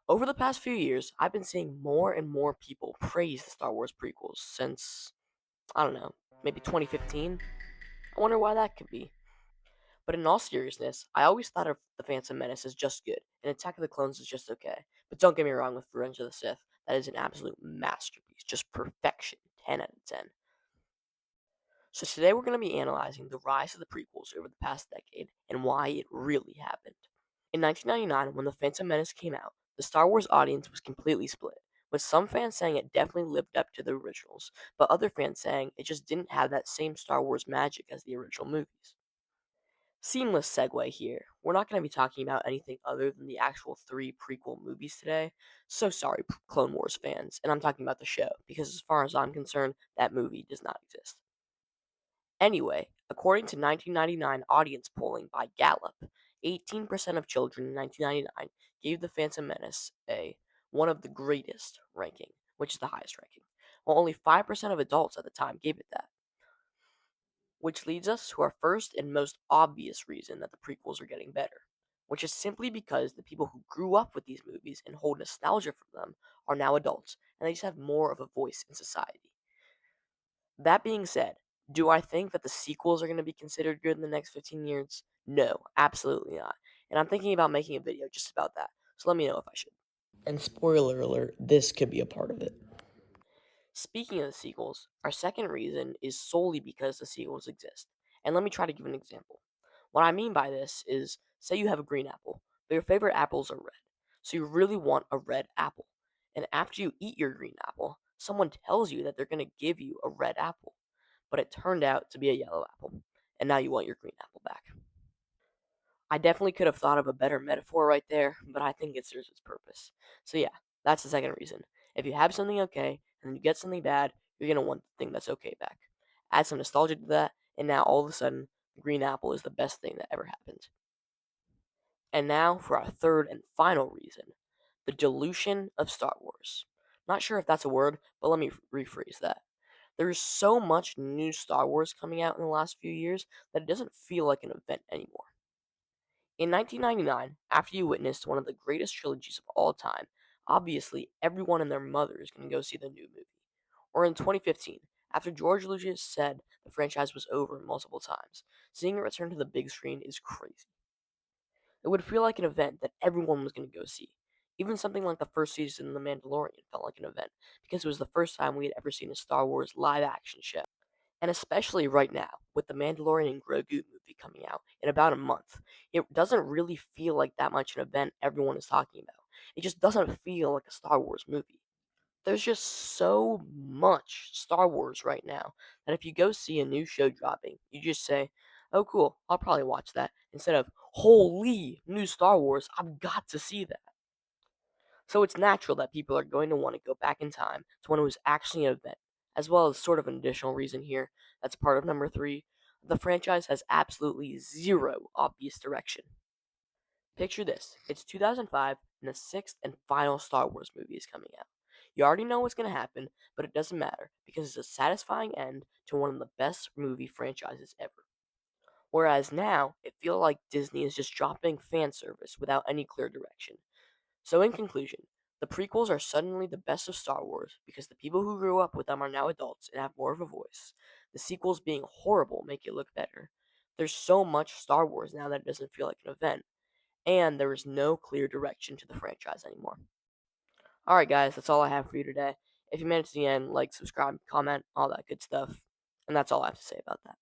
Over the past few years, I've been seeing more and more people praise the Star Wars prequels since, I don't know, maybe 2015. I wonder why that could be. But in all seriousness, I always thought of The Phantom Menace as just good, and Attack of the Clones is just okay. But don't get me wrong with Revenge of the Sith, that is an absolute masterpiece, just perfection, 10 out of 10. So today we're going to be analyzing the rise of the prequels over the past decade and why it really happened. In 1999, when The Phantom Menace came out, the Star Wars audience was completely split, with some fans saying it definitely lived up to the originals, but other fans saying it just didn't have that same Star Wars magic as the original movies. Seamless segue here. We're not going to be talking about anything other than the actual three prequel movies today. So sorry, Clone Wars fans, and I'm talking about the show, because as far as I'm concerned, that movie does not exist. Anyway, according to 1999 audience polling by Gallup, 18% of children in 1999 gave The Phantom Menace a one of the greatest ranking, which is the highest ranking, while only 5% of adults at the time gave it that. Which leads us to our first and most obvious reason that the prequels are getting better, which is simply because the people who grew up with these movies and hold nostalgia for them are now adults, and they just have more of a voice in society. That being said, do I think that the sequels are going to be considered good in the next 15 years? No, absolutely not. And I'm thinking about making a video just about that. So let me know if I should. And spoiler alert, this could be a part of it. Speaking of the sequels, our second reason is solely because the sequels exist. And let me try to give an example. What I mean by this is say you have a green apple, but your favorite apples are red. So you really want a red apple. And after you eat your green apple, someone tells you that they're going to give you a red apple. But it turned out to be a yellow apple. And now you want your green apple back. I definitely could have thought of a better metaphor right there, but I think it serves its purpose. So yeah, that's the second reason. If you have something okay and then you get something bad, you're gonna want the thing that's okay back. Add some nostalgia to that, and now all of a sudden, the green apple is the best thing that ever happened. And now for our third and final reason, the dilution of Star Wars. Not sure if that's a word, but let me rephrase that. There is so much new Star Wars coming out in the last few years that it doesn't feel like an event anymore. In 1999, after you witnessed one of the greatest trilogies of all time, obviously everyone and their mother is going to go see the new movie. Or in 2015, after George Lucas said the franchise was over multiple times, seeing it return to the big screen is crazy. It would feel like an event that everyone was going to go see. Even something like the first season of The Mandalorian felt like an event, because it was the first time we had ever seen a Star Wars live action show. And especially right now, with the Mandalorian and Grogu movie coming out in about a month, it doesn't really feel like that much an event everyone is talking about. It just doesn't feel like a Star Wars movie. There's just so much Star Wars right now that if you go see a new show dropping, you just say, oh, cool, I'll probably watch that, instead of, holy, new Star Wars, I've got to see that. So it's natural that people are going to want to go back in time to when it was actually an event, as well as sort of an additional reason here that's part of number three. The franchise has absolutely zero obvious direction. Picture this, it's 2005 and the sixth and final Star Wars movie is coming out. You already know what's going to happen, but it doesn't matter because it's a satisfying end to one of the best movie franchises ever. Whereas now, it feels like Disney is just dropping fan service without any clear direction. So, in conclusion, the prequels are suddenly the best of Star Wars because the people who grew up with them are now adults and have more of a voice. The sequels being horrible make it look better. There's so much Star Wars now that it doesn't feel like an event, and there is no clear direction to the franchise anymore. Alright, guys, that's all I have for you today. If you made it to the end, like, subscribe, comment, all that good stuff. And that's all I have to say about that.